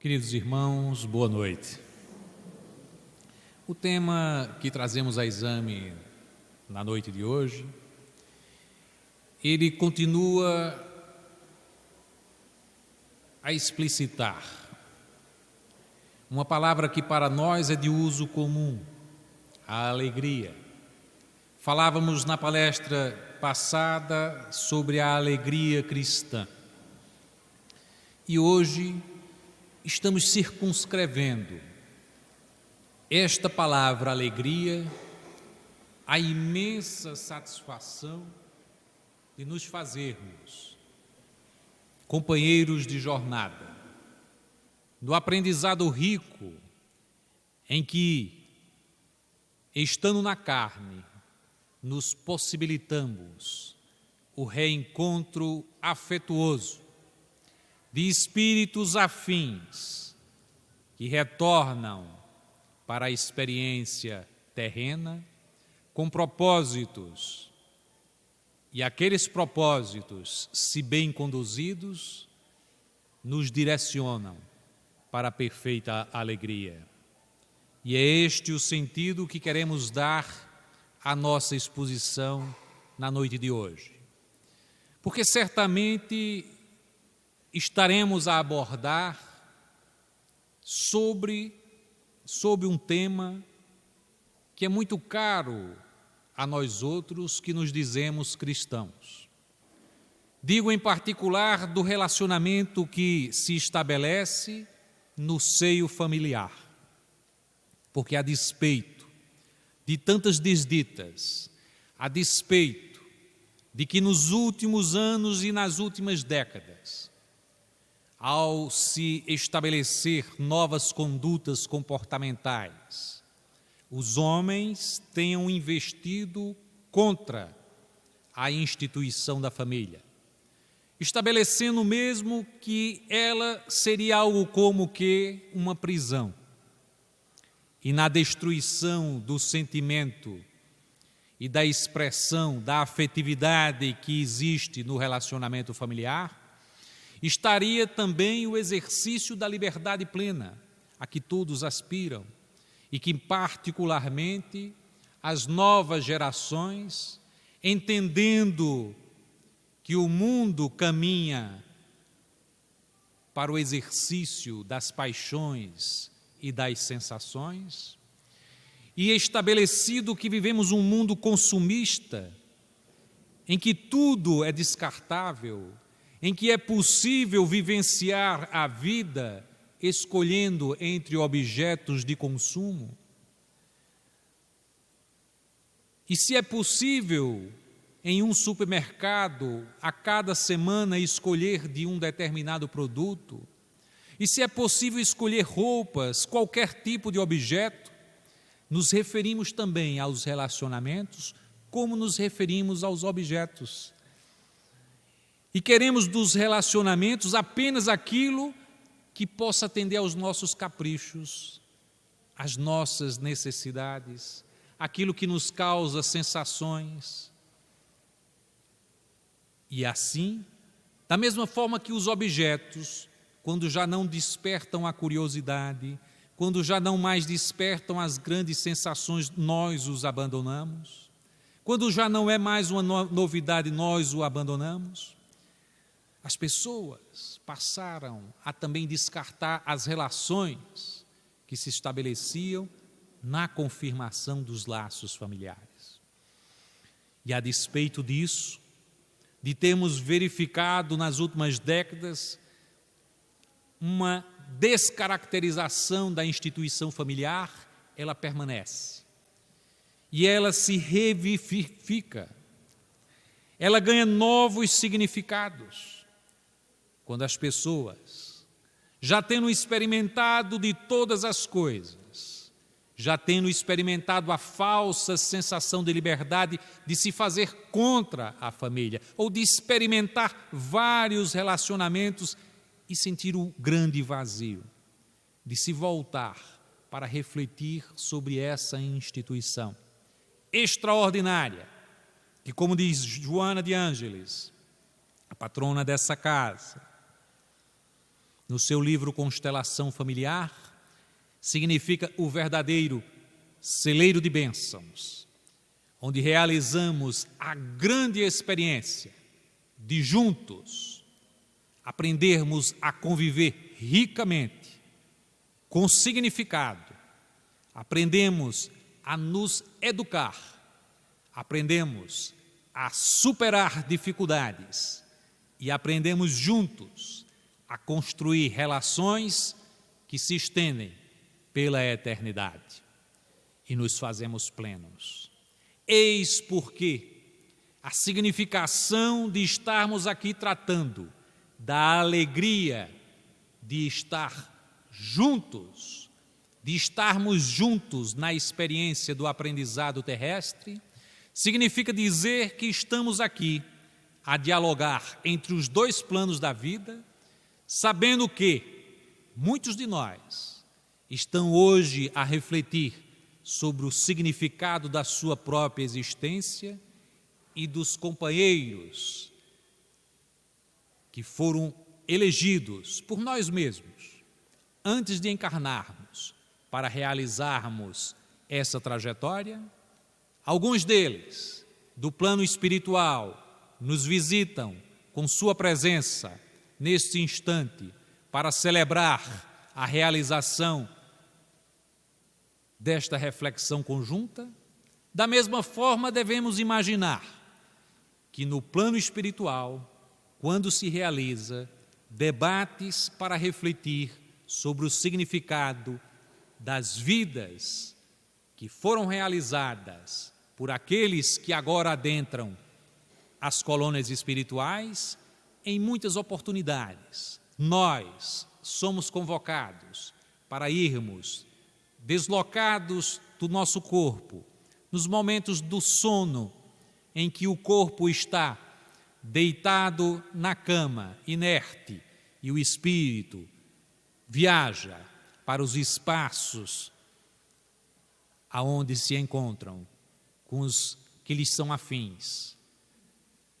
Queridos irmãos, boa noite. O tema que trazemos a exame na noite de hoje, ele continua a explicitar uma palavra que para nós é de uso comum, a alegria. Falávamos na palestra passada sobre a alegria cristã. E hoje estamos circunscrevendo esta palavra alegria à imensa satisfação de nos fazermos companheiros de jornada, do aprendizado rico em que, estando na carne, nos possibilitamos o reencontro afetuoso de espíritos afins que retornam para a experiência terrena com propósitos, e aqueles propósitos, se bem conduzidos, nos direcionam para a perfeita alegria. E é este o sentido que queremos dar à nossa exposição na noite de hoje. Porque certamente estaremos a abordar sobre um tema que é muito caro a nós outros que nos dizemos cristãos. Digo em particular do relacionamento que se estabelece no seio familiar. Porque a despeito de tantas desditas, a despeito de que nos últimos anos e nas últimas décadas, ao se estabelecer novas condutas comportamentais, os homens tenham investido contra a instituição da família, estabelecendo mesmo que ela seria algo como que uma prisão. E na destruição do sentimento e da expressão da afetividade que existe no relacionamento familiar, estaria também o exercício da liberdade plena, a que todos aspiram, e que particularmente as novas gerações, entendendo que o mundo caminha para o exercício das paixões e das sensações, e estabelecido que vivemos um mundo consumista, em que tudo é descartável, em que é possível vivenciar a vida escolhendo entre objetos de consumo. E se é possível, em um supermercado, a cada semana escolher de um determinado produto, e se é possível escolher roupas, qualquer tipo de objeto, nos referimos também aos relacionamentos como nos referimos aos objetos. E queremos dos relacionamentos apenas aquilo que possa atender aos nossos caprichos, às nossas necessidades, aquilo que nos causa sensações. E assim, da mesma forma que os objetos, quando já não despertam a curiosidade, quando já não mais despertam as grandes sensações, nós os abandonamos. Quando já não é mais uma novidade, nós o abandonamos. As pessoas passaram a também descartar as relações que se estabeleciam na confirmação dos laços familiares. E a despeito disso, de termos verificado nas últimas décadas uma descaracterização da instituição familiar, ela permanece. E ela se revivifica. Ela ganha novos significados. Quando as pessoas, já tendo experimentado de todas as coisas, já tendo experimentado a falsa sensação de liberdade de se fazer contra a família, ou de experimentar vários relacionamentos e sentir o grande vazio, de se voltar para refletir sobre essa instituição extraordinária, que, como diz Joana de Ângeles, a patrona dessa casa, no seu livro Constelação Familiar, significa o verdadeiro celeiro de bênçãos, onde realizamos a grande experiência de juntos aprendermos a conviver ricamente, com significado, aprendemos a nos educar, aprendemos a superar dificuldades e aprendemos juntos a construir relações que se estendem pela eternidade e nos fazemos plenos. Eis porque a significação de estarmos aqui tratando da alegria de estar juntos, de estarmos juntos na experiência do aprendizado terrestre, significa dizer que estamos aqui a dialogar entre os dois planos da vida, sabendo que muitos de nós estão hoje a refletir sobre o significado da sua própria existência e dos companheiros que foram elegidos por nós mesmos antes de encarnarmos para realizarmos essa trajetória. Alguns deles, do plano espiritual, nos visitam com sua presença neste instante para celebrar a realização desta reflexão conjunta. Da mesma forma, devemos imaginar que no plano espiritual, quando se realiza debates para refletir sobre o significado das vidas que foram realizadas por aqueles que agora adentram as colônias espirituais, em muitas oportunidades, nós somos convocados para irmos deslocados do nosso corpo, nos momentos do sono, em que o corpo está deitado na cama, inerte, e o espírito viaja para os espaços aonde se encontram com os que lhes são afins,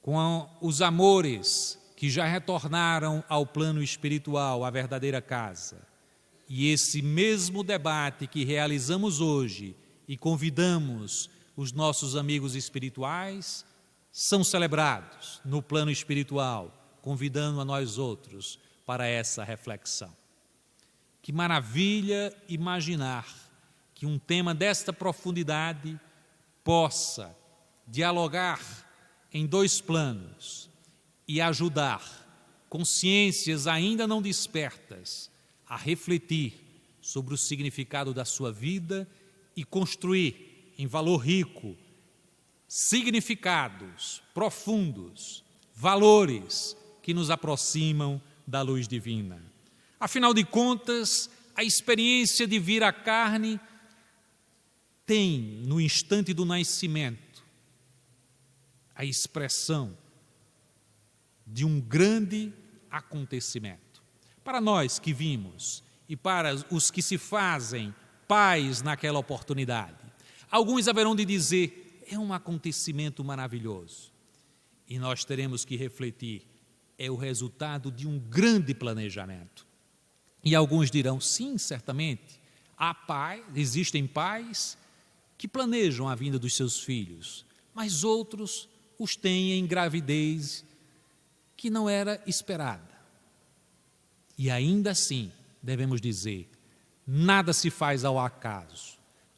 com os amores que já retornaram ao plano espiritual, à verdadeira casa. E esse mesmo debate que realizamos hoje e convidamos os nossos amigos espirituais, são celebrados no plano espiritual, convidando a nós outros para essa reflexão. Que maravilha imaginar que um tema desta profundidade possa dialogar em dois planos e ajudar consciências ainda não despertas a refletir sobre o significado da sua vida e construir em valor rico significados profundos, valores que nos aproximam da luz divina. Afinal de contas, a experiência de vir à carne tem, no instante do nascimento, a expressão de um grande acontecimento. Para nós que vimos e para os que se fazem pais naquela oportunidade, alguns haverão de dizer: é um acontecimento maravilhoso. E nós teremos que refletir: é o resultado de um grande planejamento. E alguns dirão: sim, certamente, existem pais que planejam a vinda dos seus filhos, mas outros os têm em gravidez que não era esperada. E ainda assim, devemos dizer, nada se faz ao acaso.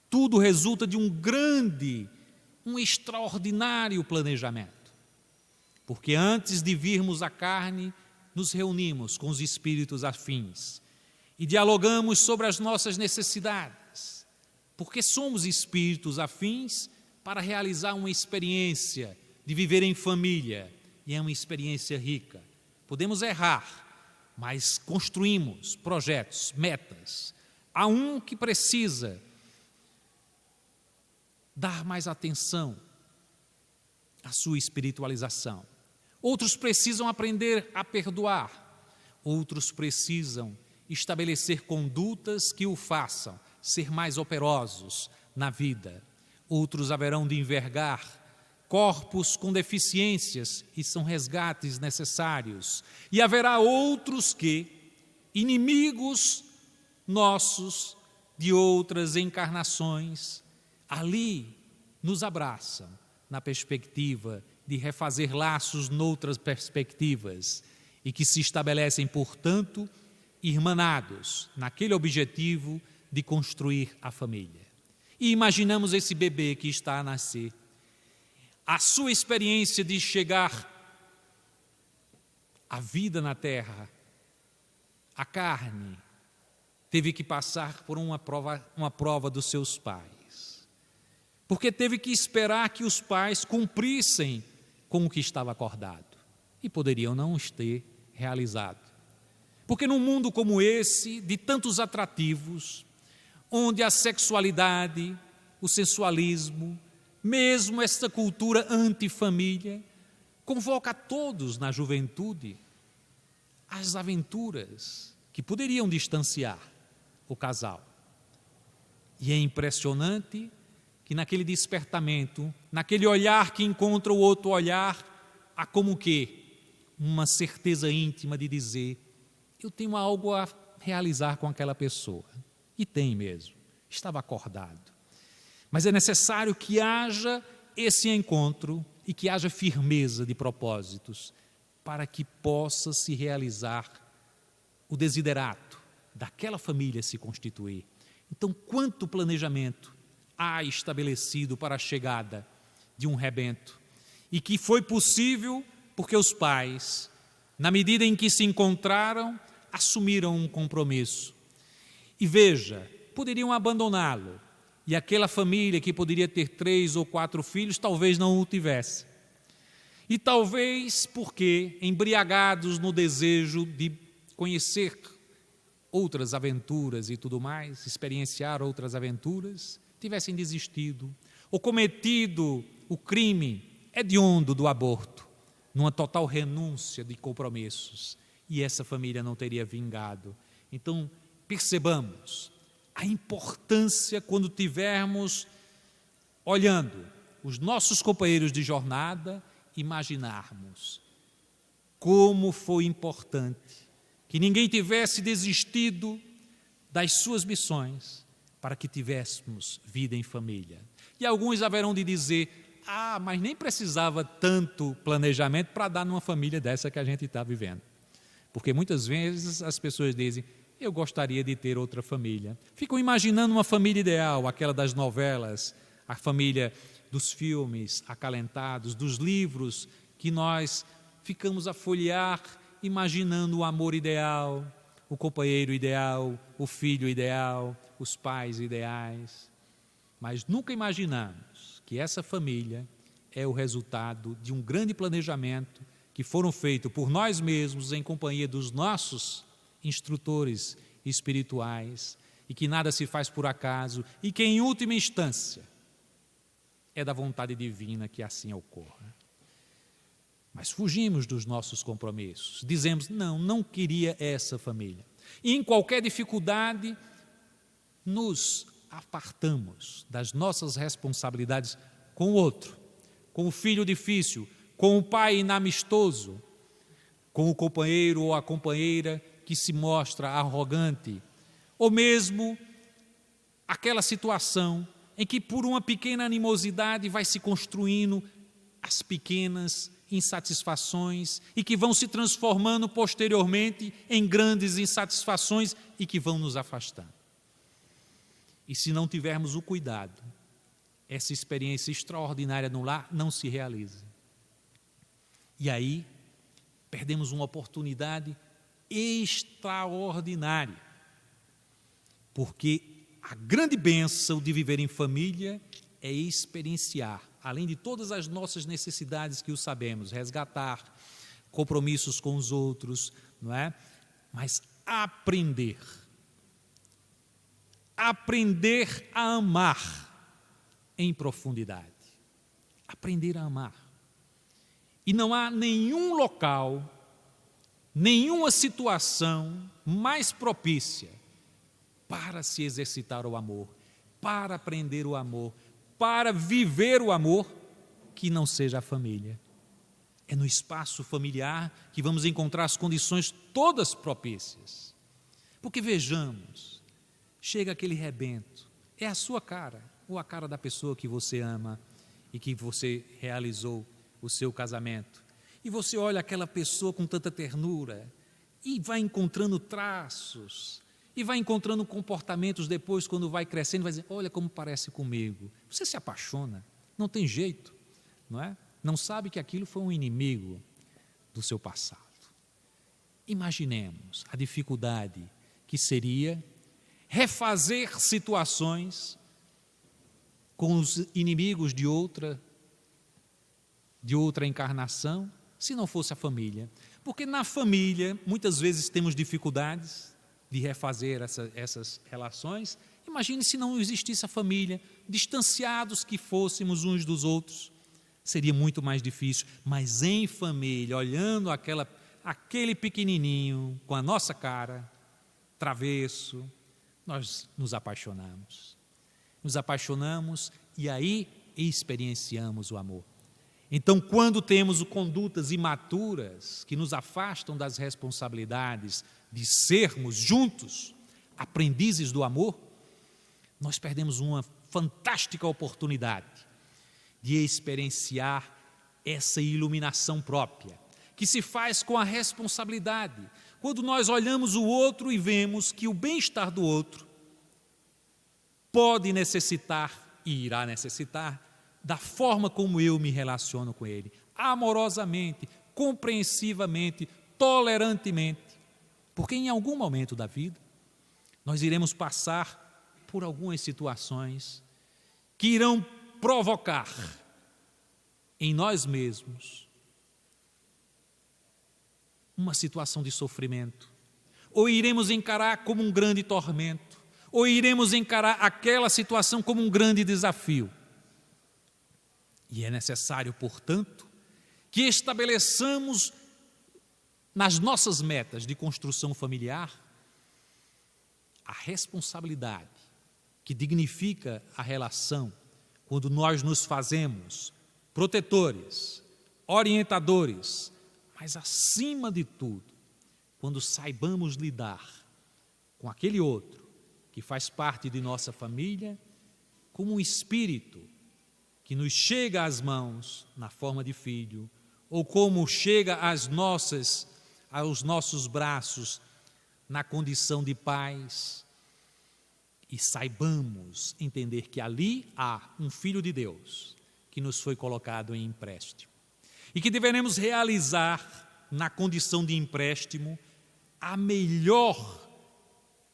Tudo resulta de um extraordinário planejamento. Porque antes de virmos à carne, nos reunimos com os espíritos afins e dialogamos sobre as nossas necessidades, porque somos espíritos afins para realizar uma experiência de viver em família, e é uma experiência rica. Podemos errar, mas construímos projetos, metas. Há um que precisa dar mais atenção à sua espiritualização. Outros precisam aprender a perdoar. Outros precisam estabelecer condutas que o façam ser mais operosos na vida. Outros haverão de envergar corpos com deficiências e são resgates necessários. E haverá outros que inimigos nossos de outras encarnações, ali nos abraçam na perspectiva de refazer laços noutras perspectivas e que se estabelecem, portanto, irmanados naquele objetivo de construir a família. E imaginamos esse bebê que está a nascer, a sua experiência de chegar à vida na terra, a carne, teve que passar por uma prova dos seus pais, porque teve que esperar que os pais cumprissem com o que estava acordado, e poderiam não ter realizado. Porque num mundo como esse, de tantos atrativos, onde a sexualidade, o sensualismo, mesmo esta cultura antifamília, convoca a todos na juventude às aventuras que poderiam distanciar o casal. E é impressionante que naquele despertamento, naquele olhar que encontra o outro olhar, há como que uma certeza íntima de dizer: eu tenho algo a realizar com aquela pessoa. E tem mesmo, estava acordado. Mas é necessário que haja esse encontro e que haja firmeza de propósitos para que possa se realizar o desiderato daquela família se constituir. Então, quanto planejamento há estabelecido para a chegada de um rebento, e que foi possível porque os pais, na medida em que se encontraram, assumiram um compromisso. E veja, poderiam abandoná-lo, e aquela família que poderia ter 3 ou 4 filhos, talvez não o tivesse. E talvez porque, embriagados no desejo de conhecer outras aventuras e tudo mais, experienciar outras aventuras, tivessem desistido, ou cometido o crime hediondo do aborto, numa total renúncia de compromissos, e essa família não teria vingado. Então, percebamos a importância quando tivermos, olhando os nossos companheiros de jornada, imaginarmos como foi importante que ninguém tivesse desistido das suas missões para que tivéssemos vida em família. E alguns haverão de dizer: mas nem precisava tanto planejamento para dar numa família dessa que a gente está vivendo. Porque muitas vezes as pessoas dizem: eu gostaria de ter outra família. Ficam imaginando uma família ideal, aquela das novelas, a família dos filmes acalentados, dos livros que nós ficamos a folhear, imaginando o amor ideal, o companheiro ideal, o filho ideal, os pais ideais. Mas nunca imaginamos que essa família é o resultado de um grande planejamento que foram feitos por nós mesmos em companhia dos nossos instrutores espirituais, e que nada se faz por acaso, e que em última instância é da vontade divina que assim ocorra. Mas fugimos dos nossos compromissos, dizemos: não queria essa família. E em qualquer dificuldade nos apartamos das nossas responsabilidades com o outro, com o filho difícil, com o pai inamistoso, com o companheiro ou a companheira que se mostra arrogante, ou mesmo aquela situação em que por uma pequena animosidade vai se construindo as pequenas insatisfações e que vão se transformando posteriormente em grandes insatisfações e que vão nos afastando. E se não tivermos o cuidado, essa experiência extraordinária no lar não se realiza. E aí, perdemos uma oportunidade extraordinária, porque a grande bênção de viver em família é experienciar, além de todas as nossas necessidades que o sabemos, resgatar compromissos com os outros, não é? Mas aprender a amar em profundidade, aprender a amar. E não há nenhum local, nenhuma situação mais propícia para se exercitar o amor, para aprender o amor, para viver o amor, que não seja a família. É no espaço familiar que vamos encontrar as condições todas propícias. Porque vejamos, chega aquele rebento, é a sua cara, ou a cara da pessoa que você ama e que você realizou o seu casamento. E você olha aquela pessoa com tanta ternura e vai encontrando traços, e vai encontrando comportamentos depois, quando vai crescendo, vai dizer, olha como parece comigo. Você se apaixona, não tem jeito, não é? Não sabe que aquilo foi um inimigo do seu passado. Imaginemos a dificuldade que seria refazer situações com os inimigos de outra encarnação, se não fosse a família. Porque na família, muitas vezes temos dificuldades de refazer essas relações. Imagine se não existisse a família, distanciados que fôssemos uns dos outros, seria muito mais difícil. Mas em família, olhando aquele pequenininho com a nossa cara, travesso, nós nos apaixonamos. Nos apaixonamos e aí experienciamos o amor. Então, quando temos condutas imaturas que nos afastam das responsabilidades de sermos juntos aprendizes do amor, nós perdemos uma fantástica oportunidade de experienciar essa iluminação própria, que se faz com a responsabilidade. Quando nós olhamos o outro e vemos que o bem-estar do outro pode necessitar e irá necessitar da forma como eu me relaciono com ele, amorosamente, compreensivamente, tolerantemente, porque em algum momento da vida nós iremos passar por algumas situações que irão provocar em nós mesmos uma situação de sofrimento, ou iremos encarar como um grande tormento, ou iremos encarar aquela situação como um grande desafio. E é necessário, portanto, que estabeleçamos nas nossas metas de construção familiar a responsabilidade que dignifica a relação quando nós nos fazemos protetores, orientadores, mas acima de tudo, quando saibamos lidar com aquele outro que faz parte de nossa família como um espírito que nos chega às mãos na forma de filho, ou como chega aos nossos braços na condição de pais, e saibamos entender que ali há um Filho de Deus que nos foi colocado em empréstimo, e que deveremos realizar na condição de empréstimo a melhor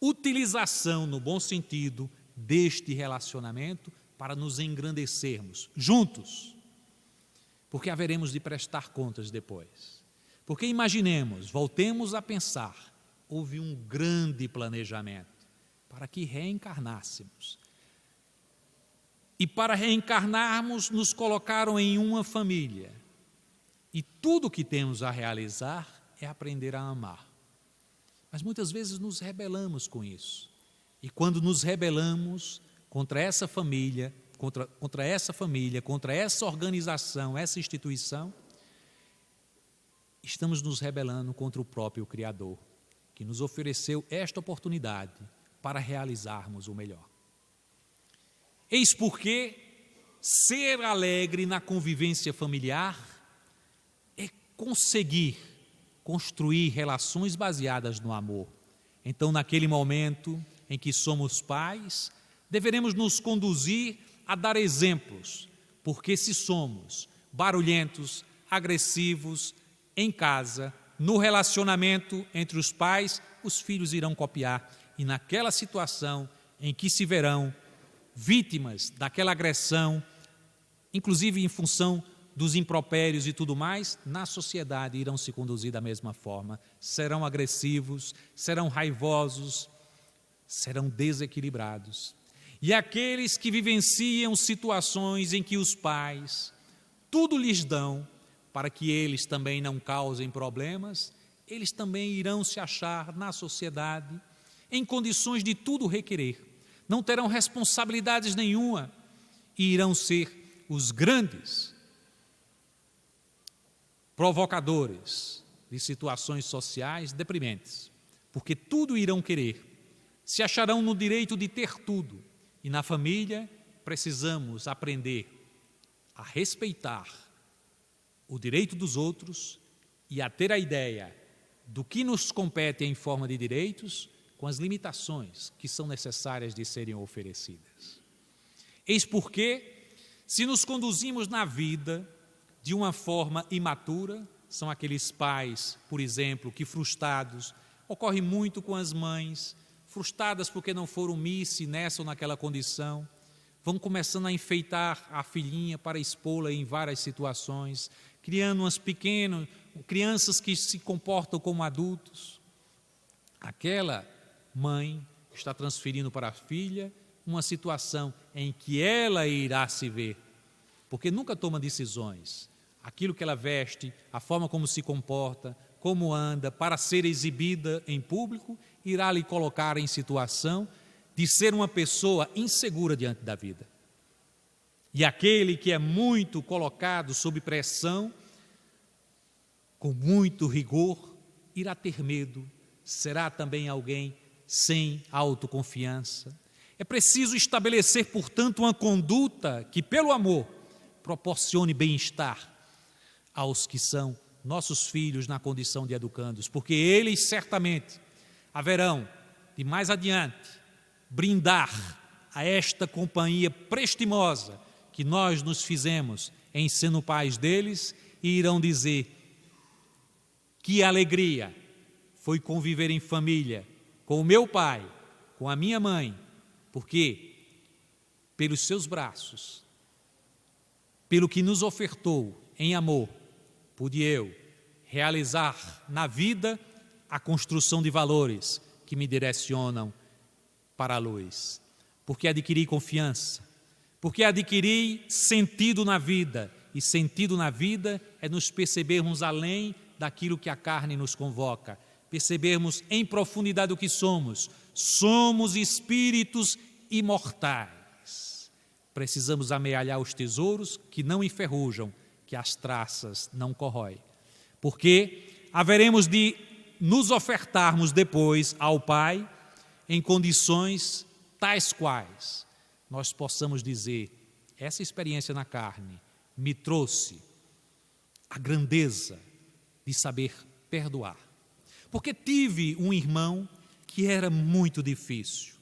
utilização, no bom sentido, deste relacionamento, para nos engrandecermos juntos, porque haveremos de prestar contas depois. Porque imaginemos, voltemos a pensar, houve um grande planejamento para que reencarnássemos. E para reencarnarmos, nos colocaram em uma família. E tudo o que temos a realizar é aprender a amar. Mas muitas vezes nos rebelamos com isso. E quando nos rebelamos contra essa família, contra essa organização, essa instituição, estamos nos rebelando contra o próprio Criador, que nos ofereceu esta oportunidade para realizarmos o melhor. Eis porque ser alegre na convivência familiar é conseguir construir relações baseadas no amor. Então, naquele momento em que somos pais, deveremos nos conduzir a dar exemplos, porque se somos barulhentos, agressivos, em casa, no relacionamento entre os pais, os filhos irão copiar. E naquela situação em que se verão vítimas daquela agressão, inclusive em função dos impropérios e tudo mais, na sociedade irão se conduzir da mesma forma. Serão agressivos, serão raivosos, serão desequilibrados. E aqueles que vivenciam situações em que os pais tudo lhes dão para que eles também não causem problemas, eles também irão se achar na sociedade em condições de tudo requerer. Não terão responsabilidades nenhuma e irão ser os grandes provocadores de situações sociais deprimentes. porque tudo irão querer, se acharão no direito de ter tudo, e na família precisamos aprender a respeitar o direito dos outros e a ter a ideia do que nos compete em forma de direitos com as limitações que são necessárias de serem oferecidas. Eis porque, se nos conduzimos na vida de uma forma imatura, são aqueles pais, por exemplo, que frustrados, ocorre muito com as mães, frustradas porque não foram miss nessa ou naquela condição, vão começando a enfeitar a filhinha para expô-la em várias situações, criando crianças que se comportam como adultos. Aquela mãe está transferindo para a filha uma situação em que ela irá se ver, porque nunca toma decisões. Aquilo que ela veste, a forma como se comporta, como anda, para ser exibida em público, irá lhe colocar em situação de ser uma pessoa insegura diante da vida. E aquele que é muito colocado sob pressão, com muito rigor, irá ter medo, será também alguém sem autoconfiança. É preciso estabelecer, portanto, uma conduta que, pelo amor, proporcione bem-estar aos que são nossos filhos na condição de educandos, porque eles certamente haverão, de mais adiante, brindar a esta companhia prestimosa que nós nos fizemos em sendo pais deles e irão dizer que alegria foi conviver em família com o meu pai, com a minha mãe, porque pelos seus braços, pelo que nos ofertou em amor, pude eu realizar na vida a construção de valores que me direcionam para a luz, porque adquiri confiança, porque adquiri sentido na vida, e sentido na vida é nos percebermos além daquilo que a carne nos convoca, percebermos em profundidade o que somos. Somos espíritos imortais. Precisamos amealhar os tesouros que não enferrujam, que as traças não corroem, porque haveremos de nos ofertarmos depois ao Pai em condições tais quais nós possamos dizer: essa experiência na carne me trouxe a grandeza de saber perdoar, porque tive um irmão que era muito difícil,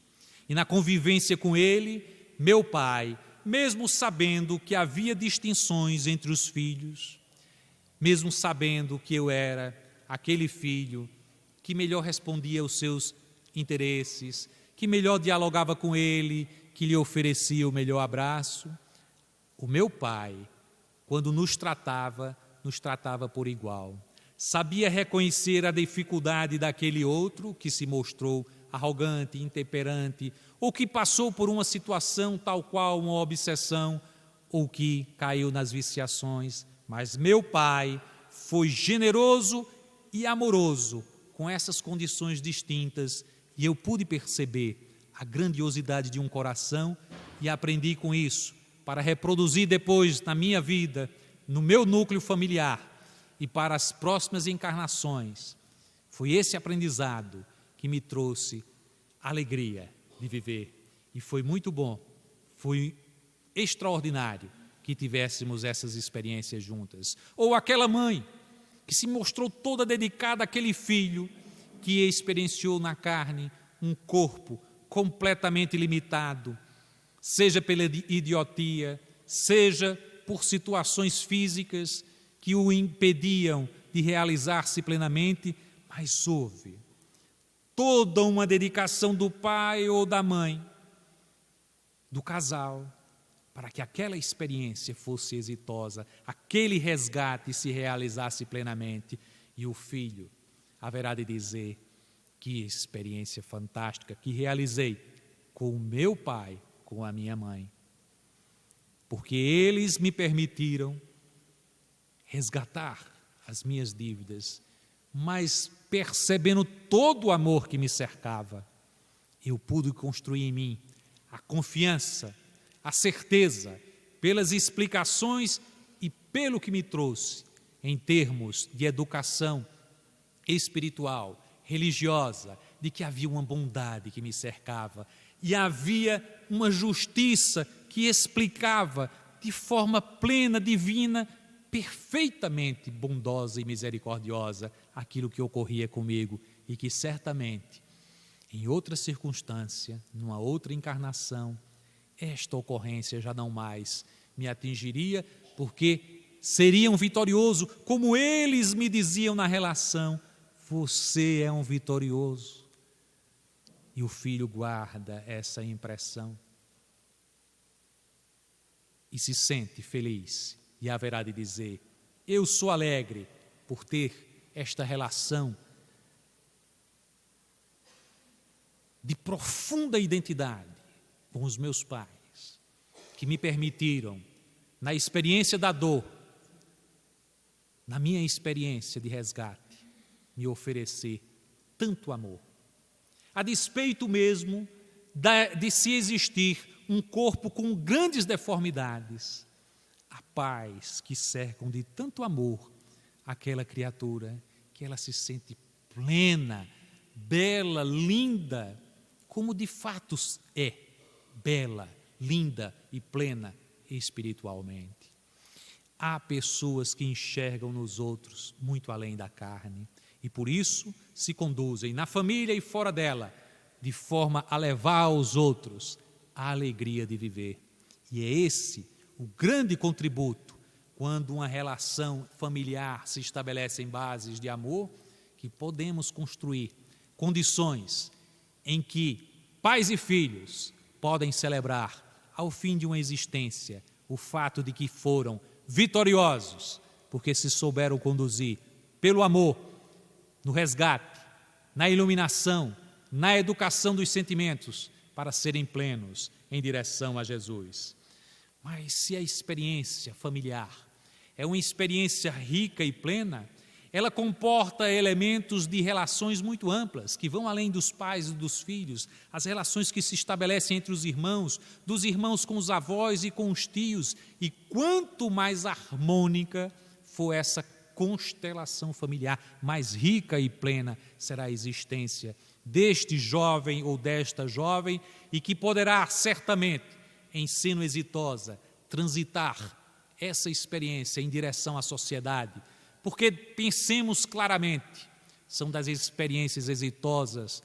e na convivência com ele, meu pai, mesmo sabendo que havia distinções entre os filhos, mesmo sabendo que eu era aquele filho que melhor respondia aos seus interesses, que melhor dialogava com ele, que lhe oferecia o melhor abraço, o meu pai, quando nos tratava por igual. Sabia reconhecer a dificuldade daquele outro que se mostrou arrogante, intemperante, ou que passou por uma situação tal qual uma obsessão, ou que caiu nas viciações. Mas meu pai foi generoso e amoroso com essas condições distintas, e eu pude perceber a grandiosidade de um coração e aprendi com isso para reproduzir depois na minha vida, no meu núcleo familiar e para as próximas encarnações. Foi esse aprendizado que me trouxe alegria de viver, e foi muito bom, foi extraordinário que tivéssemos essas experiências juntas. Ou aquela mãe que se mostrou toda dedicada àquele filho que experienciou na carne um corpo completamente limitado, seja pela idiotia, seja por situações físicas que o impediam de realizar-se plenamente, mas houve toda uma dedicação do pai ou da mãe, do casal, para que aquela experiência fosse exitosa, aquele resgate se realizasse plenamente, e o filho haverá de dizer: que experiência fantástica que realizei com o meu pai, com a minha mãe, porque eles me permitiram resgatar as minhas dívidas, mas percebendo todo o amor que me cercava, eu pude construir em mim a confiança, a certeza, pelas explicações e pelo que me trouxe em termos de educação espiritual, religiosa, de que havia uma bondade que me cercava e havia uma justiça que explicava de forma plena, divina, perfeitamente bondosa e misericordiosa aquilo que ocorria comigo e que certamente, em outra circunstância, numa outra encarnação, esta ocorrência já não mais me atingiria, porque seria um vitorioso, como eles me diziam na relação: você é um vitorioso. E o filho guarda essa impressão e se sente feliz, e haverá de dizer: eu sou alegre por ter esta relação de profunda identidade com os meus pais, que me permitiram, na experiência da dor, na minha experiência de resgate, me oferecer tanto amor. A despeito mesmo de se existir um corpo com grandes deformidades, há pais que cercam de tanto amor aquela criatura que ela se sente plena, bela, linda, como de fato é bela, linda e plena espiritualmente. Há pessoas que enxergam nos outros muito além da carne e por isso se conduzem na família e fora dela de forma a levar aos outros a alegria de viver. E é esse o grande contributo quando uma relação familiar se estabelece em bases de amor, que podemos construir condições em que pais e filhos podem celebrar ao fim de uma existência o fato de que foram vitoriosos, porque se souberam conduzir pelo amor, no resgate, na iluminação, na educação dos sentimentos, para serem plenos em direção a Jesus. Mas se a experiência familiar é uma experiência rica e plena, ela comporta elementos de relações muito amplas, que vão além dos pais e dos filhos, as relações que se estabelecem entre os irmãos, dos irmãos com os avós e com os tios, e quanto mais harmônica for essa constelação familiar, mais rica e plena será a existência deste jovem ou desta jovem, e que poderá certamente, em sendo exitosa, transitar essa experiência em direção à sociedade, porque pensemos claramente, são das experiências exitosas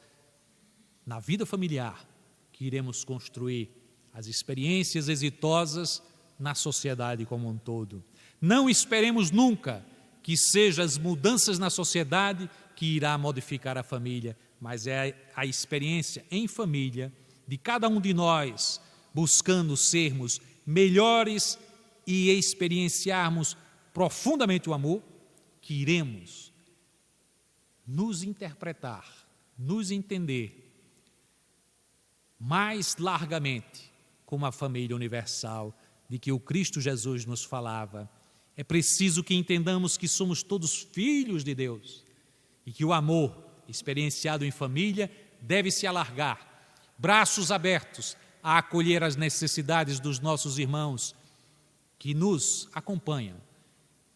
na vida familiar que iremos construir as experiências exitosas na sociedade como um todo. Não esperemos nunca que sejam as mudanças na sociedade que irá modificar a família, mas é a experiência em família de cada um de nós, buscando sermos melhores e experienciarmos profundamente o amor, que iremos nos interpretar, nos entender mais largamente como a família universal de que o Cristo Jesus nos falava. É preciso que entendamos que somos todos filhos de Deus e que o amor experienciado em família deve se alargar, braços abertos a acolher as necessidades dos nossos irmãos que nos acompanham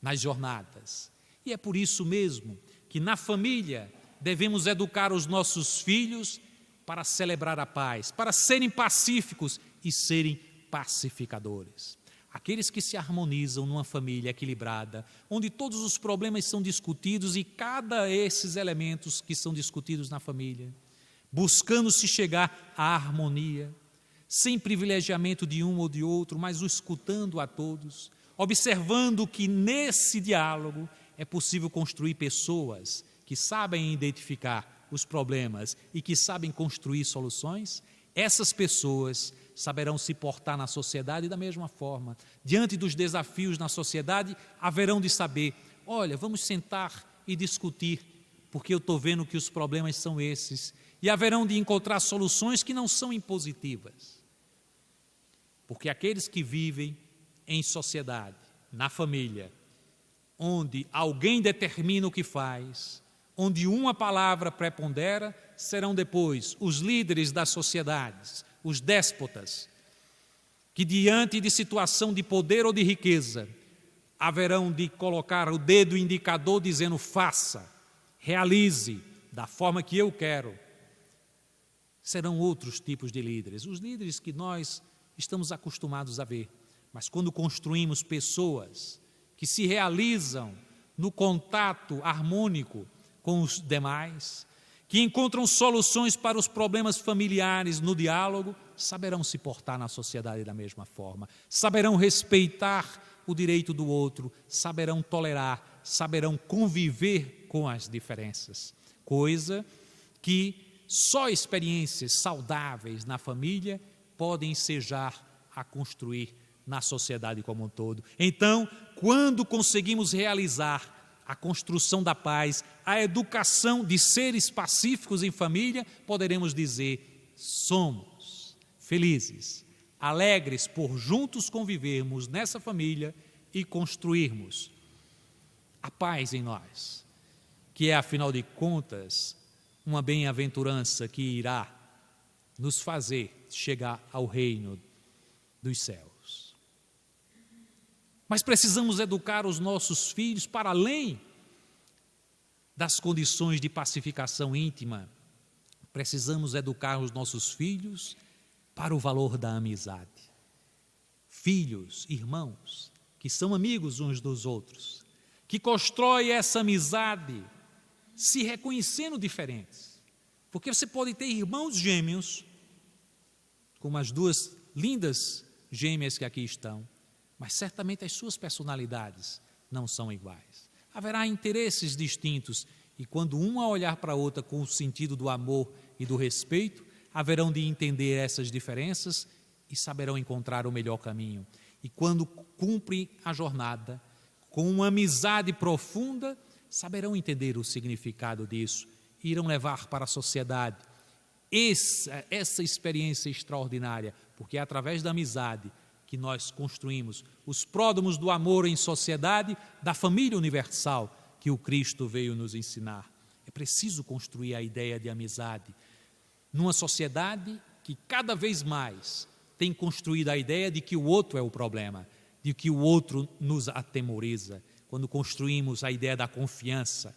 nas jornadas. E é por isso mesmo que na família devemos educar os nossos filhos para celebrar a paz, para serem pacíficos e serem pacificadores. Aqueles que se harmonizam numa família equilibrada, onde todos os problemas são discutidos e cada esses elementos que são discutidos na família, buscando se chegar à harmonia, sem privilegiamento de um ou de outro, mas o escutando a todos, observando que nesse diálogo é possível construir pessoas que sabem identificar os problemas e que sabem construir soluções. Essas pessoas saberão se portar na sociedade da mesma forma. Diante dos desafios na sociedade, haverão de saber: olha, vamos sentar e discutir, porque eu estou vendo que os problemas são esses. E haverão de encontrar soluções que não são impositivas. Porque aqueles que vivem em sociedade, na família, onde alguém determina o que faz, onde uma palavra prepondera, serão depois os líderes das sociedades, os déspotas, que diante de situação de poder ou de riqueza, haverão de colocar o dedo indicador dizendo: faça, realize, da forma que eu quero, serão outros tipos de líderes, os líderes que nós estamos acostumados a ver. Mas quando construímos pessoas que se realizam no contato harmônico com os demais, que encontram soluções para os problemas familiares no diálogo, saberão se portar na sociedade da mesma forma, saberão respeitar o direito do outro, saberão tolerar, saberão conviver com as diferenças, coisa que só experiências saudáveis na família podem ensejar a construir na sociedade como um todo. Então, quando conseguimos realizar a construção da paz, a educação de seres pacíficos em família, poderemos dizer: somos felizes, alegres por juntos convivermos nessa família e construirmos a paz em nós, que é, afinal de contas, uma bem-aventurança que irá nos fazer chegar ao reino dos céus. Mas precisamos educar os nossos filhos para além das condições de pacificação íntima. Precisamos educar os nossos filhos para o valor da amizade. Filhos, irmãos, que são amigos uns dos outros, que constroem essa amizade se reconhecendo diferentes. Porque você pode ter irmãos gêmeos, como as duas lindas gêmeas que aqui estão, mas certamente as suas personalidades não são iguais. Haverá interesses distintos e quando uma olhar para a outra com o sentido do amor e do respeito, haverão de entender essas diferenças e saberão encontrar o melhor caminho. E quando cumprem a jornada com uma amizade profunda, saberão entender o significado disso e irão levar para a sociedade essa experiência extraordinária, porque é através da amizade que nós construímos os pródromos do amor em sociedade, da família universal que o Cristo veio nos ensinar. É preciso construir a ideia de amizade numa sociedade que cada vez mais tem construído a ideia de que o outro é o problema, de que o outro nos atemoriza. Quando construímos a ideia da confiança,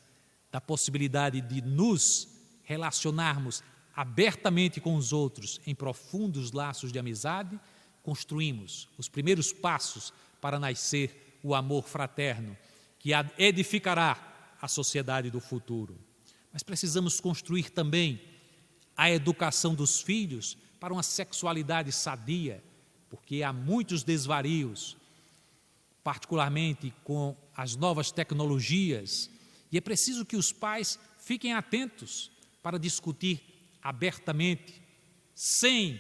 da possibilidade de nos relacionarmos abertamente com os outros em profundos laços de amizade, construímos os primeiros passos para nascer o amor fraterno, que edificará a sociedade do futuro. Mas precisamos construir também a educação dos filhos para uma sexualidade sadia, porque há muitos desvarios, particularmente com as novas tecnologias, e é preciso que os pais fiquem atentos para discutir abertamente, sem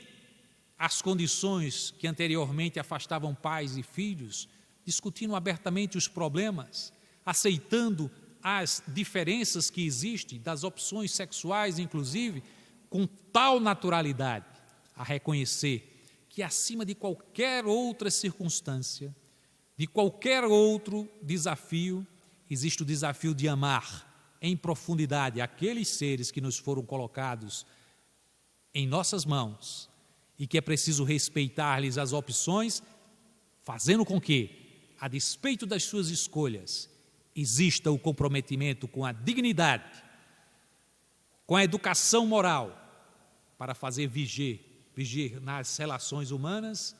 as condições que anteriormente afastavam pais e filhos, discutindo abertamente os problemas, aceitando as diferenças que existem, das opções sexuais inclusive, com tal naturalidade, a reconhecer que acima de qualquer outra circunstância, de qualquer outro desafio, existe o desafio de amar em profundidade aqueles seres que nos foram colocados em nossas mãos e que é preciso respeitar-lhes as opções, fazendo com que, a despeito das suas escolhas, exista o comprometimento com a dignidade, com a educação moral, para fazer viger nas relações humanas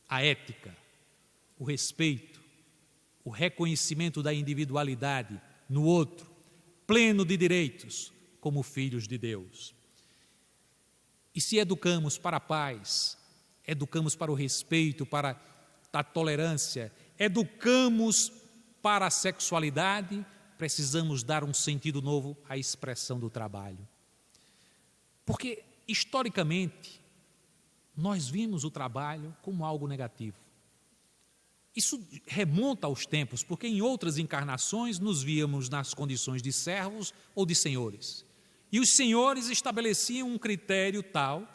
a ética, o respeito, o reconhecimento da individualidade no outro, pleno de direitos, como filhos de Deus. E se educamos para a paz, educamos para o respeito, para a tolerância, educamos para a sexualidade, precisamos dar um sentido novo à expressão do trabalho. Porque, historicamente, nós vimos o trabalho como algo negativo. Isso remonta aos tempos, porque em outras encarnações nos víamos nas condições de servos ou de senhores. E os senhores estabeleciam um critério tal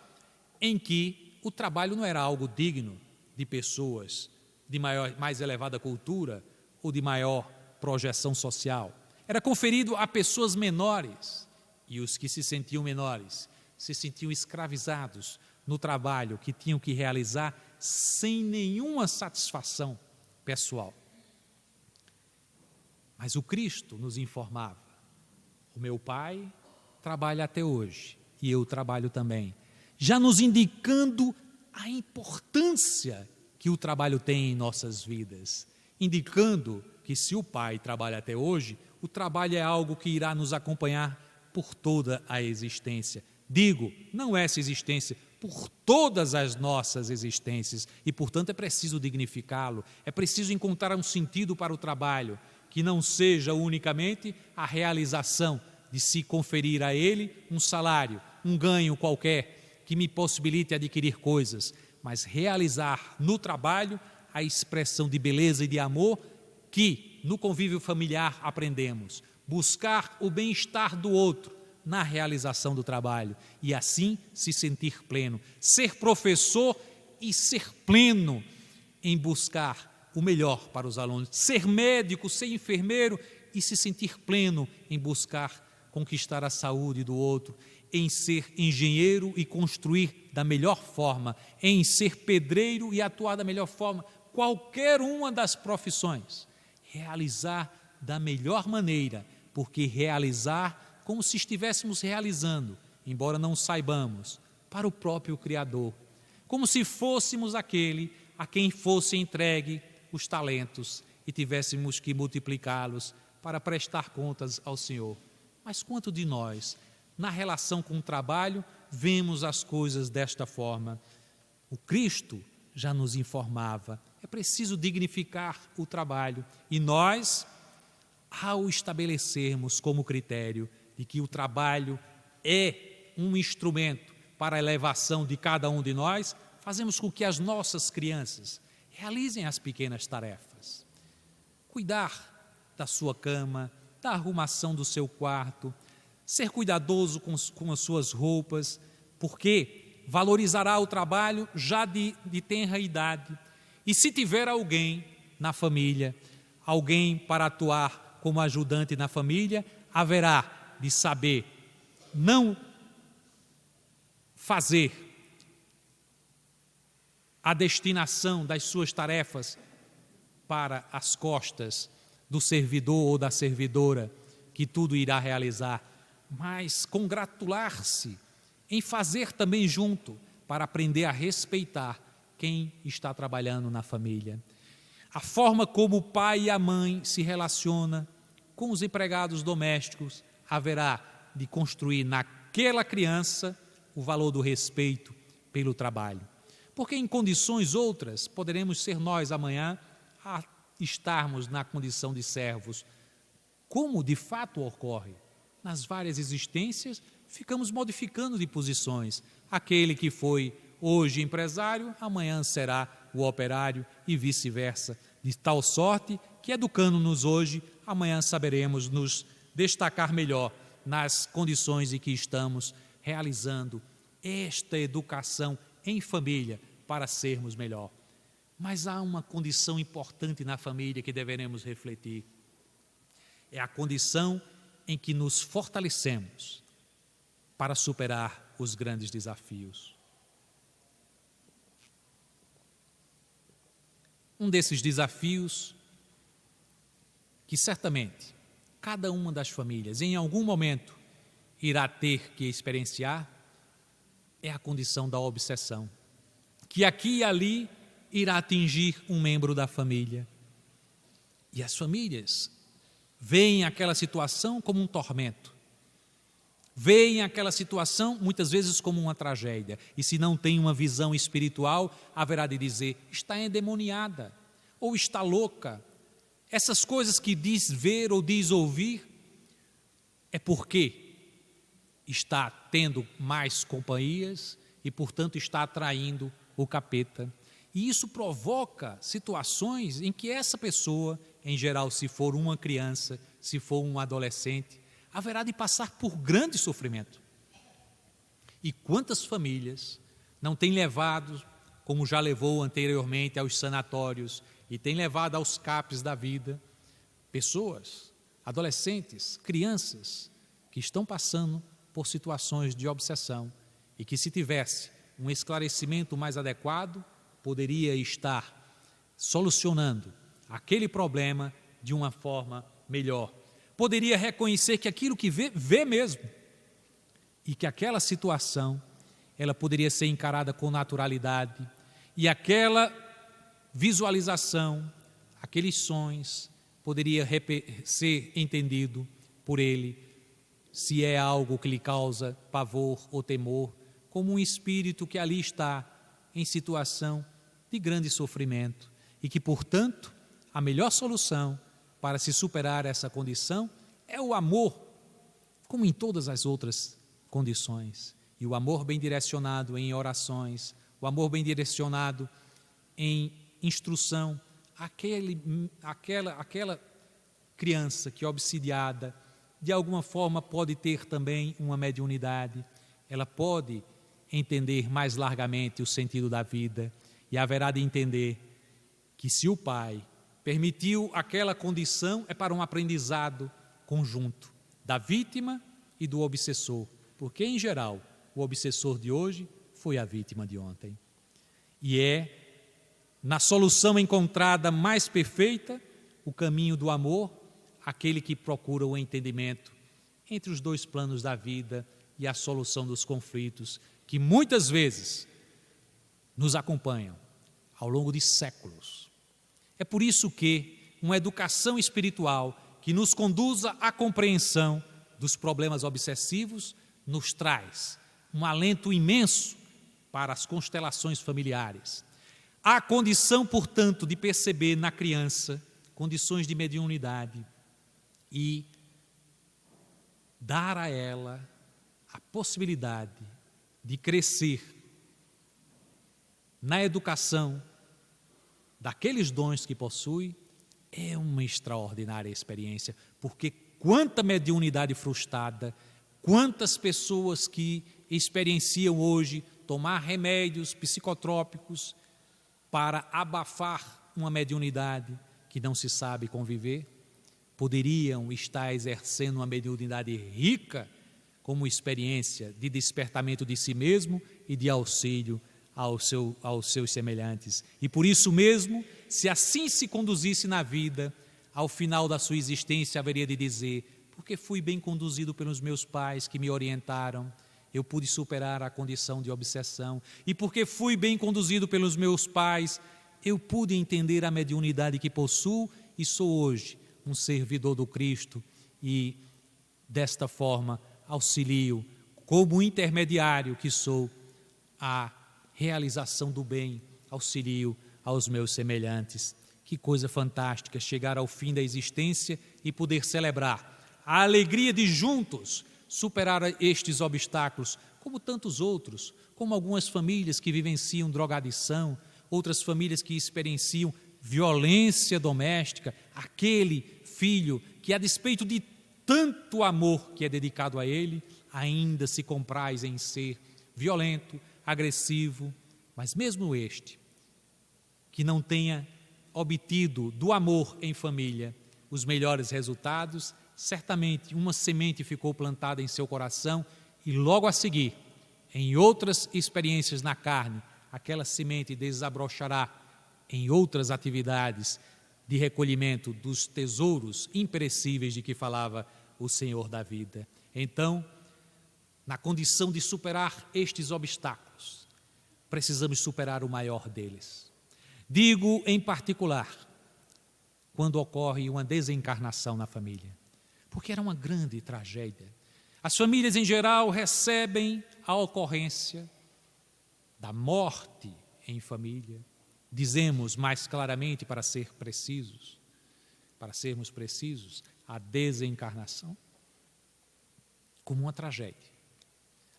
em que o trabalho não era algo digno de pessoas de mais elevada cultura ou de maior projeção social. Era conferido a pessoas menores, e os que se sentiam menores se sentiam escravizados no trabalho que tinham que realizar sem nenhuma satisfação pessoal. Mas o Cristo nos informava: O meu pai trabalha até hoje e eu trabalho também, já nos indicando a importância que o trabalho tem em nossas vidas, indicando que se o pai trabalha até hoje, o trabalho é algo que irá nos acompanhar por toda a existência. Digo, não essa existência, por todas as nossas existências, e portanto é preciso dignificá-lo, é preciso encontrar um sentido para o trabalho, que não seja unicamente a realização de se conferir a ele um salário, um ganho qualquer, que me possibilite adquirir coisas, mas realizar no trabalho a expressão de beleza e de amor que no convívio familiar aprendemos, buscar o bem-estar do outro na realização do trabalho e assim se sentir pleno, ser professor e ser pleno em buscar o melhor para os alunos, ser médico, ser enfermeiro e se sentir pleno em buscar conquistar a saúde do outro, em ser engenheiro e construir da melhor forma, em ser pedreiro e atuar da melhor forma, qualquer uma das profissões, realizar da melhor maneira, porque realizar como se estivéssemos realizando, embora não saibamos, para o próprio Criador, como se fôssemos aquele a quem fosse entregue os talentos e tivéssemos que multiplicá-los para prestar contas ao Senhor. Mas quanto de nós, na relação com o trabalho, vemos as coisas desta forma? O Cristo já nos informava, é preciso dignificar o trabalho e nós, ao estabelecermos como critério de que o trabalho é um instrumento para a elevação de cada um de nós, fazemos com que as nossas crianças realizem as pequenas tarefas. Cuidar da sua cama, da arrumação do seu quarto, ser cuidadoso com as suas roupas, porque valorizará o trabalho já de tenra idade. E se tiver alguém na família, alguém para atuar como ajudante na família, haverá de saber não fazer a destinação das suas tarefas para as costas do servidor ou da servidora, que tudo irá realizar, mas congratular-se em fazer também junto, para aprender a respeitar quem está trabalhando na família. A forma como o pai e a mãe se relacionam com os empregados domésticos haverá de construir naquela criança o valor do respeito pelo trabalho. Porque em condições outras, poderemos ser nós amanhã a estarmos na condição de servos. Como de fato ocorre? Nas várias existências, ficamos modificando de posições. Aquele que foi hoje empresário, amanhã será o operário e vice-versa. De tal sorte que, educando-nos hoje, amanhã saberemos nos destacar melhor nas condições em que estamos realizando esta educação em família para sermos melhor. Mas há uma condição importante na família que deveremos refletir. É a condição em que nos fortalecemos para superar os grandes desafios. Um desses desafios que certamente cada uma das famílias em algum momento irá ter que experienciar é a condição da obsessão, que aqui e ali irá atingir um membro da família. E as famílias veem aquela situação como um tormento, veem aquela situação muitas vezes como uma tragédia, e se não tem uma visão espiritual, haverá de dizer, está endemoniada, ou está louca. Essas coisas que diz ver ou diz ouvir, é porque está tendo mais companhias e, portanto, está atraindo o capeta. E isso provoca situações em que essa pessoa, em geral, se for uma criança, se for um adolescente, haverá de passar por grande sofrimento. E quantas famílias não têm levado, como já levou anteriormente aos sanatórios, e tem levado aos CAPs da vida, pessoas, adolescentes, crianças, que estão passando por situações de obsessão e que, se tivesse um esclarecimento mais adequado, poderia estar solucionando aquele problema de uma forma melhor. poderia reconhecer que aquilo que vê, vê mesmo, e que aquela situação, ela poderia ser encarada com naturalidade, e aquela visualização, aqueles sonhos, poderia ser entendido por ele, se é algo que lhe causa pavor ou temor, como um espírito que ali está em situação de grande sofrimento e que, portanto, a melhor solução para se superar essa condição é o amor, como em todas as outras condições. E o amor bem direcionado em orações, o amor bem direcionado em instrução, aquela criança que é obsidiada, de alguma forma pode ter também uma mediunidade, ela pode entender mais largamente o sentido da vida e haverá de entender que se o Pai permitiu aquela condição é para um aprendizado conjunto da vítima e do obsessor, porque em geral o obsessor de hoje foi a vítima de ontem. E é na solução encontrada mais perfeita o caminho do amor, aquele que procura o entendimento entre os dois planos da vida e a solução dos conflitos que muitas vezes nos acompanham ao longo de séculos. É por isso que uma educação espiritual que nos conduza à compreensão dos problemas obsessivos nos traz um alento imenso para as constelações familiares. Há condição, portanto, de perceber na criança condições de mediunidade e dar a ela a possibilidade de crescer na educação daqueles dons que possui, é uma extraordinária experiência, porque quanta mediunidade frustrada, quantas pessoas que experienciam hoje tomar remédios psicotrópicos para abafar uma mediunidade que não se sabe conviver, poderiam estar exercendo uma mediunidade rica como experiência de despertamento de si mesmo e de auxílio aos seus semelhantes. E por isso mesmo, se assim se conduzisse na vida, ao final da sua existência haveria de dizer: porque fui bem conduzido pelos meus pais que me orientaram, eu pude superar a condição de obsessão, e porque fui bem conduzido pelos meus pais, eu pude entender a mediunidade que possuo e sou hoje um servidor do Cristo e desta forma auxilio, como intermediário que sou, a realização do bem, auxilio aos meus semelhantes. Que coisa fantástica chegar ao fim da existência e poder celebrar a alegria de juntos superar estes obstáculos, como tantos outros, como algumas famílias que vivenciam drogadição, outras famílias que experienciam violência doméstica, aquele filho que, a despeito de tanto amor que é dedicado a ele, ainda se compraz em ser violento, agressivo, mas mesmo este, que não tenha obtido do amor em família os melhores resultados, certamente uma semente ficou plantada em seu coração e logo a seguir, em outras experiências na carne, aquela semente desabrochará em outras atividades de recolhimento dos tesouros imperecíveis de que falava o Senhor da vida. Então, na condição de superar estes obstáculos, precisamos superar o maior deles. Digo em particular, quando ocorre uma desencarnação na família, porque era uma grande tragédia. As famílias em geral recebem a ocorrência da morte em família. Dizemos mais claramente, para sermos precisos, a desencarnação como uma tragédia.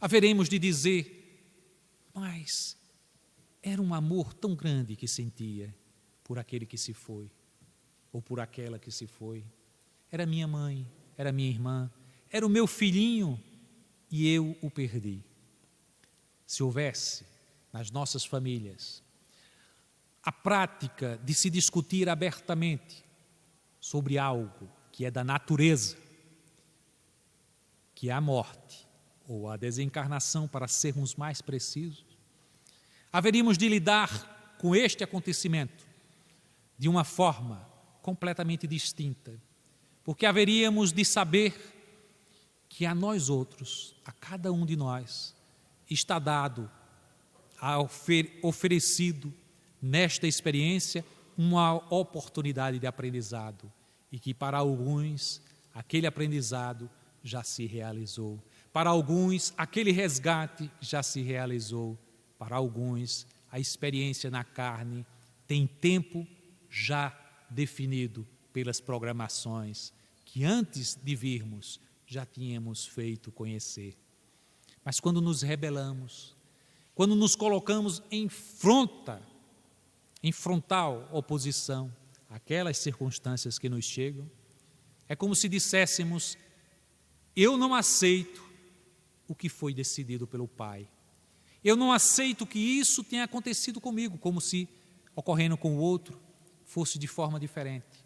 Haveremos de dizer, mas era um amor tão grande que sentia por aquele que se foi, ou por aquela que se foi. Era minha mãe, era minha irmã, era o meu filhinho e eu o perdi. Se houvesse nas nossas famílias a prática de se discutir abertamente sobre algo que é da natureza, que é a morte ou a desencarnação, para sermos mais precisos, haveríamos de lidar com este acontecimento de uma forma completamente distinta, porque haveríamos de saber que a nós outros, a cada um de nós, está dado, oferecido nesta experiência uma oportunidade de aprendizado e que para alguns aquele aprendizado já se realizou, para alguns aquele resgate já se realizou, para alguns a experiência na carne tem tempo já definido pelas programações que antes de virmos já tínhamos feito conhecer. Mas quando nos rebelamos, quando nos colocamos em frontal oposição àquelas circunstâncias que nos chegam, é como se disséssemos: eu não aceito o que foi decidido pelo Pai. Eu não aceito que isso tenha acontecido comigo, como se ocorrendo com o outro fosse de forma diferente.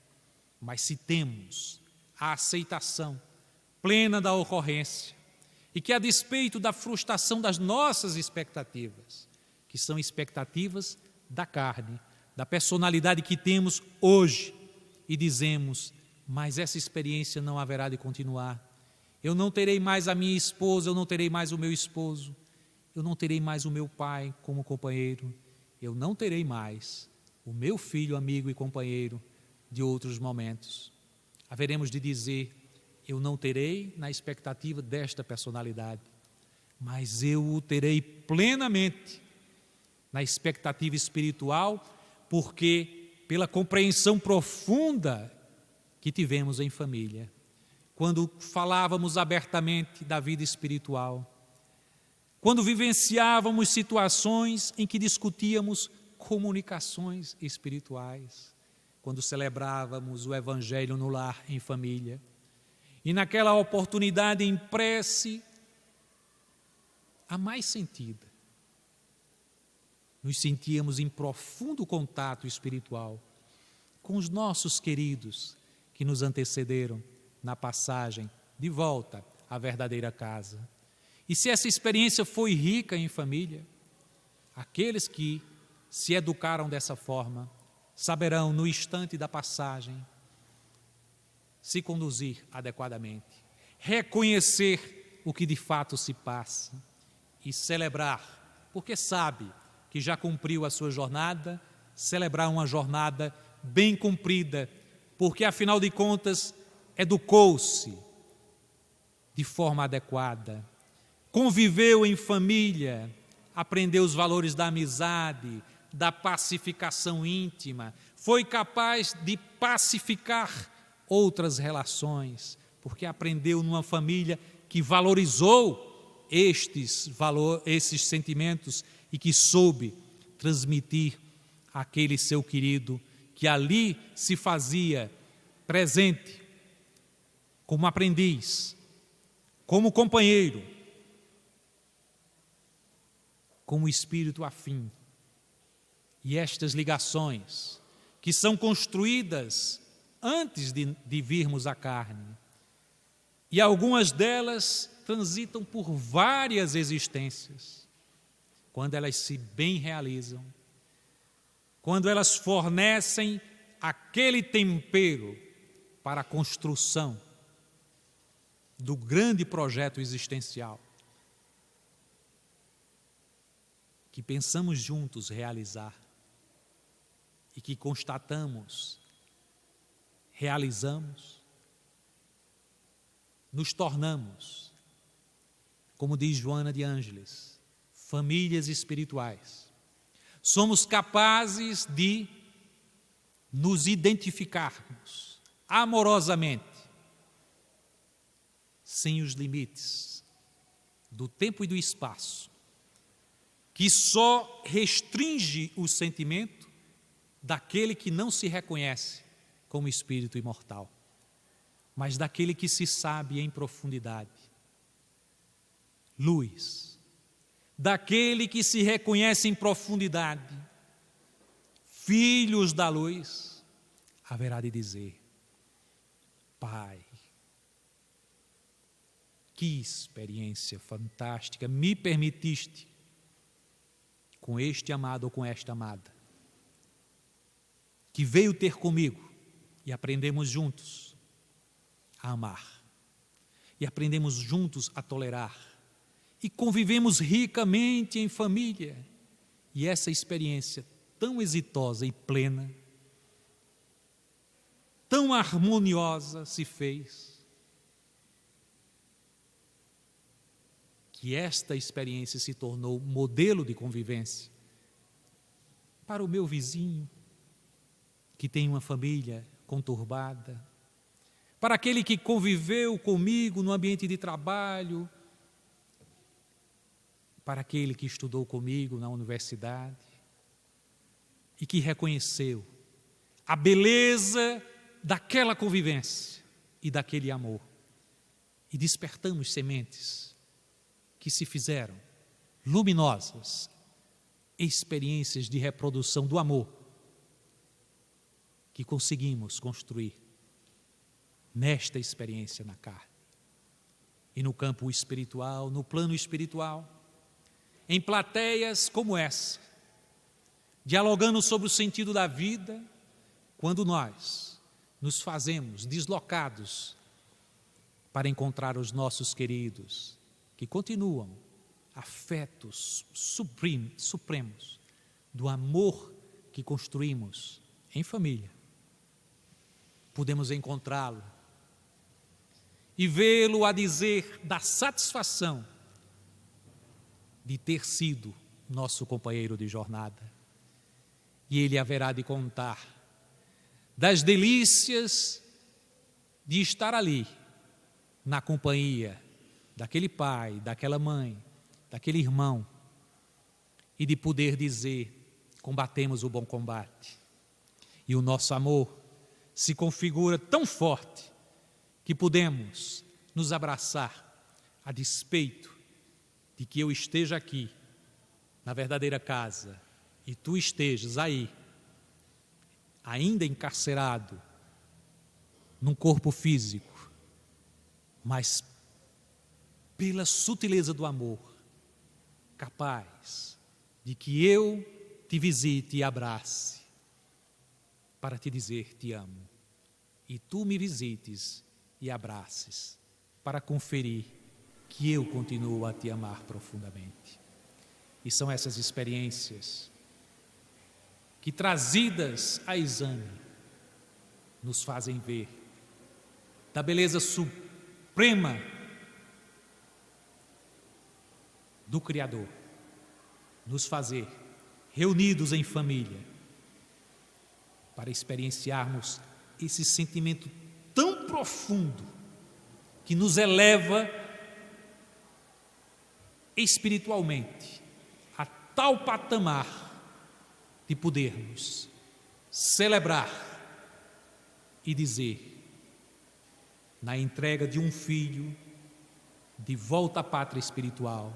Mas se temos a aceitação plena da ocorrência e que, a despeito da frustração das nossas expectativas, que são expectativas da carne, da personalidade que temos hoje, e dizemos: mas essa experiência não haverá de continuar. Eu não terei mais a minha esposa, eu não terei mais o meu esposo, eu não terei mais o meu pai como companheiro, eu não terei mais o meu filho, amigo e companheiro de outros momentos. Haveremos de dizer: eu não terei na expectativa desta personalidade, mas eu o terei plenamente na expectativa espiritual, porque pela compreensão profunda que tivemos em família, quando falávamos abertamente da vida espiritual, quando vivenciávamos situações em que discutíamos comunicações espirituais, quando celebrávamos o Evangelho no lar, em família, e naquela oportunidade em prece, a mais sentida, nos sentíamos em profundo contato espiritual com os nossos queridos que nos antecederam na passagem de volta à verdadeira casa. E se essa experiência foi rica em família, aqueles que se educaram dessa forma saberão, no instante da passagem, se conduzir adequadamente, reconhecer o que de fato se passa e celebrar, porque sabe que já cumpriu a sua jornada, celebrar uma jornada bem cumprida, porque afinal de contas educou-se de forma adequada, conviveu em família, aprendeu os valores da amizade, da pacificação íntima, foi capaz de pacificar outras relações, porque aprendeu numa família que valorizou estes sentimentos e que soube transmitir àquele seu querido que ali se fazia presente como aprendiz, como companheiro, como espírito afim. E estas ligações, que são construídas antes de virmos à carne, e algumas delas transitam por várias existências, quando elas se bem realizam, quando elas fornecem aquele tempero para a construção do grande projeto existencial que pensamos juntos realizar e que constatamos, realizamos, nos tornamos, como diz Joana de Ângeles, famílias espirituais. Somos capazes de nos identificarmos amorosamente, sem os limites do tempo e do espaço, que só restringe o sentimento daquele que não se reconhece como espírito imortal, mas daquele que se sabe em profundidade. Luz, daquele que se reconhece em profundidade, filhos da luz, haverá de dizer: Pai, que experiência fantástica me permitiste com este amado ou com esta amada, que veio ter comigo e aprendemos juntos a amar. E aprendemos juntos a tolerar. E convivemos ricamente em família. E essa experiência tão exitosa e plena, tão harmoniosa se fez, que esta experiência se tornou modelo de convivência para o meu vizinho, que tem uma família conturbada, para aquele que conviveu comigo no ambiente de trabalho, para aquele que estudou comigo na universidade e que reconheceu a beleza daquela convivência e daquele amor. E despertamos sementes que se fizeram luminosas, experiências de reprodução do amor que conseguimos construir nesta experiência na carne. E no campo espiritual, no plano espiritual, em plateias como essa, dialogando sobre o sentido da vida, quando nós nos fazemos deslocados para encontrar os nossos queridos, que continuam afetos supremos do amor que construímos em família. Podemos encontrá-lo e vê-lo a dizer da satisfação de ter sido nosso companheiro de jornada. E ele haverá de contar das delícias de estar ali, na companhia daquele pai, daquela mãe, daquele irmão, e de poder dizer: combatemos o bom combate. E o nosso amor se configura tão forte que podemos nos abraçar a despeito de que eu esteja aqui, na verdadeira casa, e tu estejas aí, ainda encarcerado, num corpo físico, mas pela sutileza do amor, capaz de que eu te visite e abrace, para te dizer te amo, e tu me visites e abraces, para conferir que eu continuo a te amar profundamente. E são essas experiências que, trazidas a exame, nos fazem ver da beleza suprema do Criador, nos fazer reunidos em família, para experienciarmos esse sentimento tão profundo que nos eleva espiritualmente a tal patamar de podermos celebrar e dizer, na entrega de um filho de volta à pátria espiritual,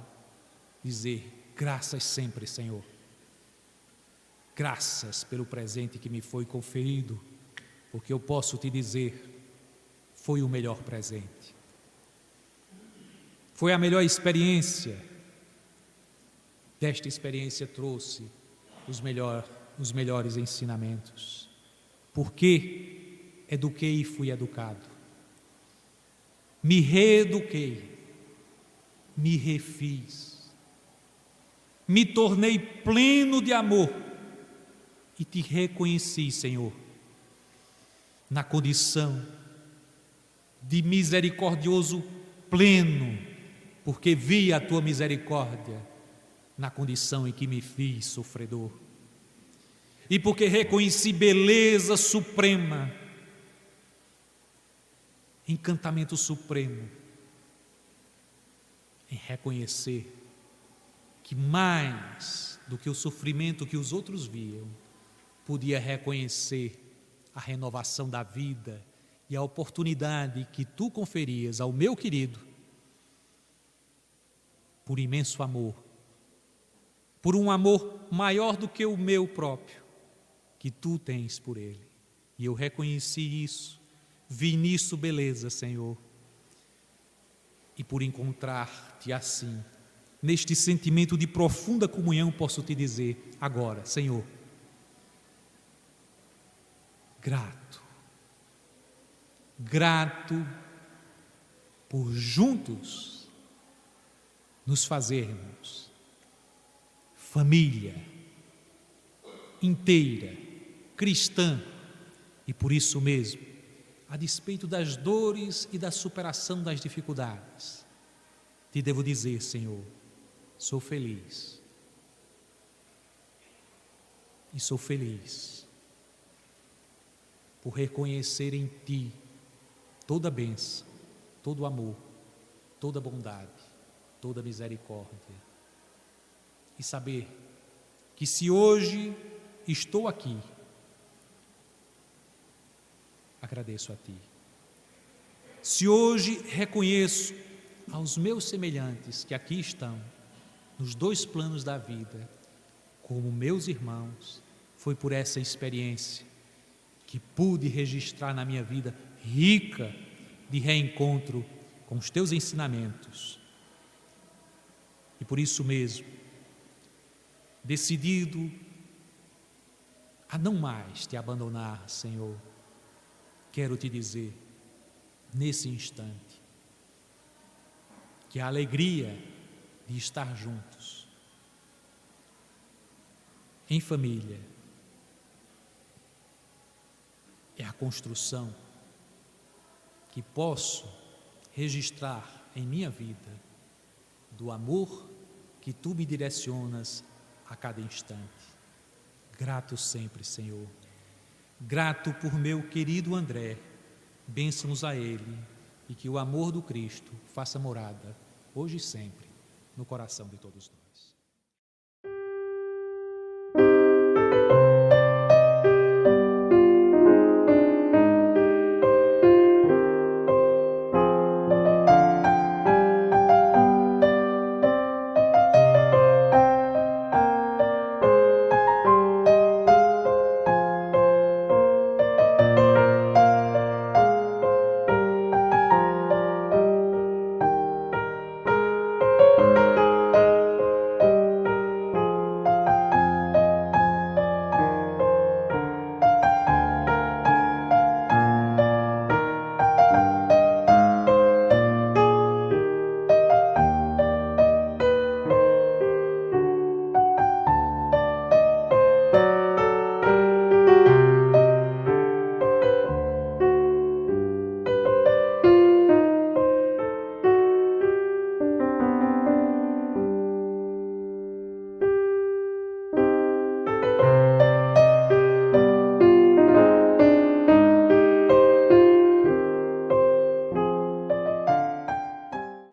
dizer: graças sempre, Senhor, graças pelo presente que me foi conferido, porque eu posso te dizer, foi o melhor presente, foi a melhor experiência. Desta experiência trouxe os melhores ensinamentos, porque eduquei e fui educado, me reeduquei, me refiz, me tornei pleno de amor e te reconheci, Senhor, na condição de misericordioso pleno, porque vi a tua misericórdia na condição em que me fiz sofredor, e porque reconheci beleza suprema, encantamento supremo, em reconhecer que mais do que o sofrimento que os outros viam, podia reconhecer a renovação da vida e a oportunidade que tu conferias ao meu querido, por imenso amor, por um amor maior do que o meu próprio, que tu tens por ele. E eu reconheci isso, vi nisso beleza, Senhor. E por encontrar-te assim, neste sentimento de profunda comunhão, posso te dizer agora: Senhor, grato por juntos nos fazermos família inteira, cristã, e por isso mesmo, a despeito das dores e da superação das dificuldades, te devo dizer, Senhor, sou feliz. E sou feliz por reconhecer em Ti toda bênção, todo amor, toda bondade, toda misericórdia. E saber que se hoje estou aqui, agradeço a Ti. Se hoje reconheço aos meus semelhantes que aqui estão, nos dois planos da vida, como meus irmãos, foi por essa experiência que pude registrar na minha vida rica de reencontro com os Teus ensinamentos. E por isso mesmo, decidido a não mais Te abandonar, Senhor, quero Te dizer, nesse instante, que a alegria de estar juntos, em família, é a construção que posso registrar em minha vida do amor que Tu me direcionas a cada instante. Grato sempre, Senhor. Grato por meu querido André, bênçãos a ele, e que o amor do Cristo faça morada, hoje e sempre, no coração de todos nós.